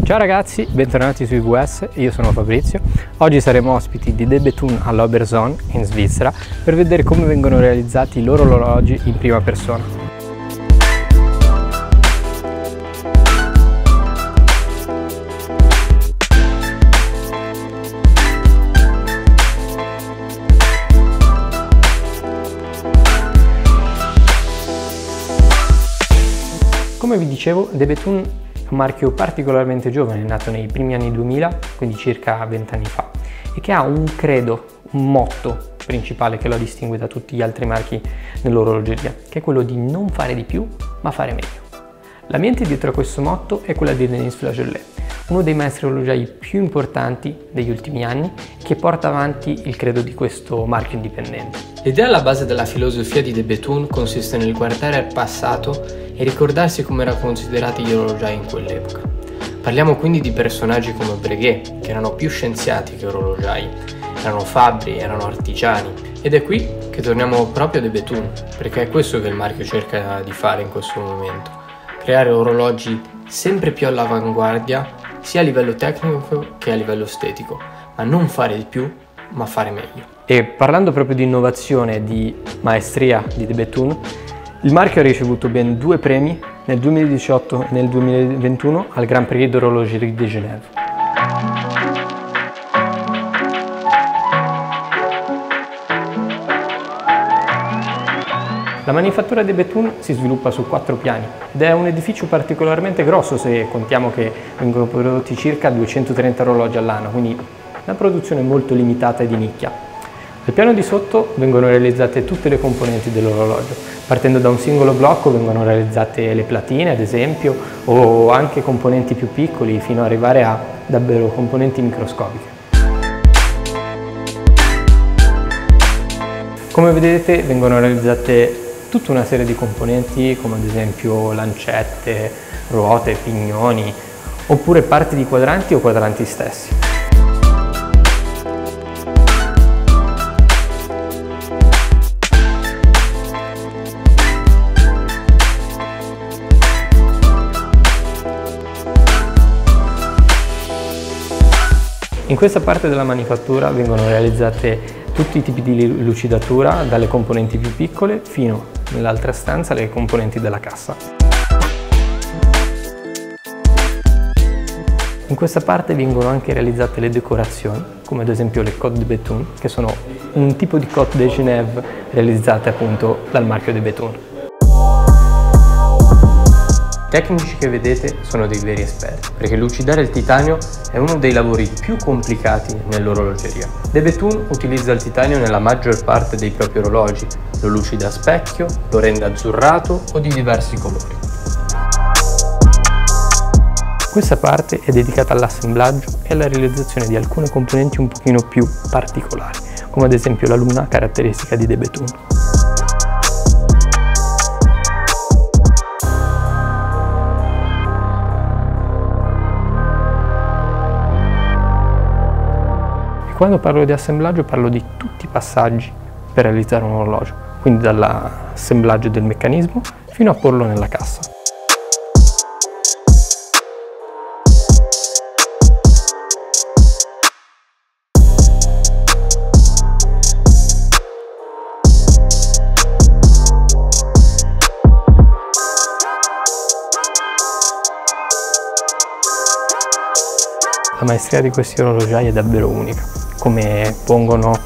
Ciao ragazzi, bentornati su IVS, io sono Fabrizio. Oggi saremo ospiti di De Bethune all'Oberzon in Svizzera per vedere come vengono realizzati i loro orologi in prima persona. Come vi dicevo, De Bethune è un marchio particolarmente giovane, nato nei primi anni 2000, quindi circa 20 anni fa, e che ha un credo, un motto principale che lo distingue da tutti gli altri marchi nell'orologeria, che è quello di non fare di più, ma fare meglio. La mente dietro a questo motto è quella di Denis Flageolet, uno dei maestri orologiai più importanti degli ultimi anni, che porta avanti il credo di questo marchio indipendente. L'idea alla base della filosofia di De Bethune consiste nel guardare al passato e ricordarsi come erano considerati gli orologiai in quell'epoca. Parliamo quindi di personaggi come Breguet, che erano più scienziati che orologiai, erano fabbri, erano artigiani, ed è qui che torniamo proprio a De Bethune, perché è questo che il marchio cerca di fare in questo momento: creare orologi sempre più all'avanguardia, sia a livello tecnico che a livello estetico, ma non fare di più, ma fare meglio. E parlando proprio di innovazione e di maestria di De Bethune, il marchio ha ricevuto ben 2 premi nel 2018 e nel 2021 al Grand Prix d'Horlogerie de Genève. La manifattura De Bethune si sviluppa su 4 piani ed è un edificio particolarmente grosso se contiamo che vengono prodotti circa 230 orologi all'anno, quindi una produzione molto limitata e di nicchia. Al piano di sotto vengono realizzate tutte le componenti dell'orologio. Partendo da un singolo blocco vengono realizzate le platine, ad esempio, o anche componenti più piccoli, fino ad arrivare a davvero componenti microscopiche. Come vedete vengono realizzate tutta una serie di componenti, come ad esempio lancette, ruote, pignoni, oppure parti di quadranti o quadranti stessi. In questa parte della manifattura vengono realizzate tutti i tipi di lucidatura, dalle componenti più piccole fino nell'altra stanza alle componenti della cassa. In questa parte vengono anche realizzate le decorazioni, come ad esempio le Côte de Bethune, che sono un tipo di Côte de Genève realizzate appunto dal marchio De Bethune. I tecnici che vedete sono dei veri esperti, perché lucidare il titanio è uno dei lavori più complicati nell'orologeria. De Bethune utilizza il titanio nella maggior parte dei propri orologi, lo lucida a specchio, lo rende azzurrato o di diversi colori. Questa parte è dedicata all'assemblaggio e alla realizzazione di alcune componenti un pochino più particolari, come ad esempio la luna caratteristica di De Bethune. Quando parlo di assemblaggio parlo di tutti i passaggi per realizzare un orologio, quindi dall'assemblaggio del meccanismo fino a porlo nella cassa. La maestria di questi orologiai è davvero unica, come pongono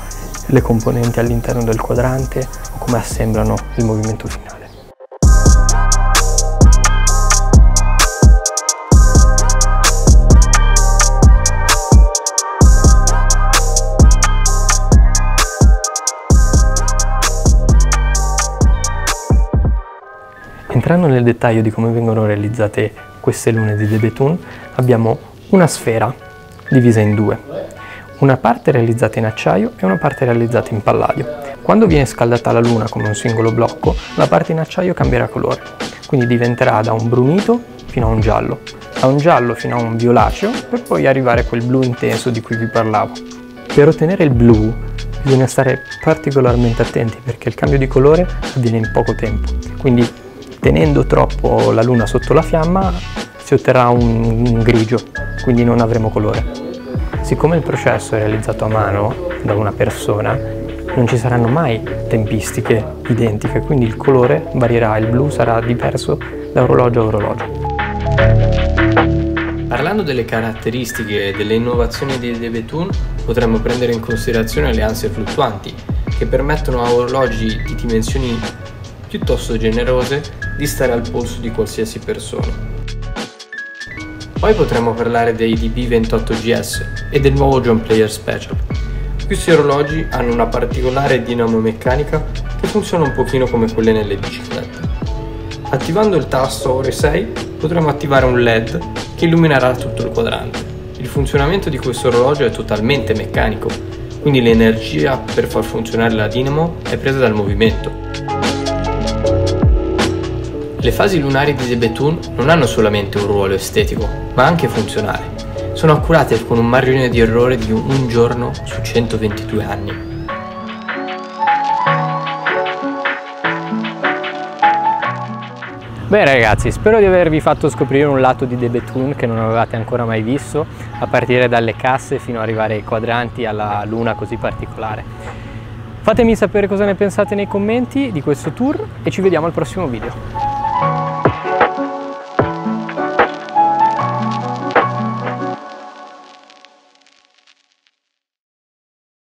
le componenti all'interno del quadrante o come assemblano il movimento finale. Entrando nel dettaglio di come vengono realizzate queste lune di De Bethune, abbiamo una sfera divisa in 2. Una parte realizzata in acciaio e una parte realizzata in palladio. Quando viene scaldata la luna come un singolo blocco, la parte in acciaio cambierà colore, quindi diventerà da un brunito fino a un giallo, da un giallo fino a un violaceo, per poi arrivare a quel blu intenso di cui vi parlavo. Per ottenere il blu bisogna stare particolarmente attenti perché il cambio di colore avviene in poco tempo, quindi tenendo troppo la luna sotto la fiamma si otterrà un grigio quindi non avremo colore. Siccome il processo è realizzato a mano da una persona, non ci saranno mai tempistiche identiche, quindi il colore varierà, il blu sarà diverso da orologio a orologio. Parlando delle caratteristiche e delle innovazioni di De Bethune, potremmo prendere in considerazione le anse fluttuanti, che permettono a orologi di dimensioni piuttosto generose di stare al polso di qualsiasi persona. Poi potremmo parlare dei DB28GS e del nuovo John Player Special. Questi orologi hanno una particolare dinamomeccanica che funziona un pochino come quelle nelle biciclette. Attivando il tasto Ore 6 potremo attivare un LED che illuminerà tutto il quadrante. Il funzionamento di questo orologio è totalmente meccanico, quindi l'energia per far funzionare la dinamo è presa dal movimento. Le fasi lunari di De Bethune non hanno solamente un ruolo estetico, ma anche funzionale. Sono accurate con un margine di errore di un giorno su 122 anni. Beh ragazzi, spero di avervi fatto scoprire un lato di De Bethune che non avevate ancora mai visto, a partire dalle casse fino ad arrivare ai quadranti, alla luna così particolare. Fatemi sapere cosa ne pensate nei commenti di questo tour e ci vediamo al prossimo video.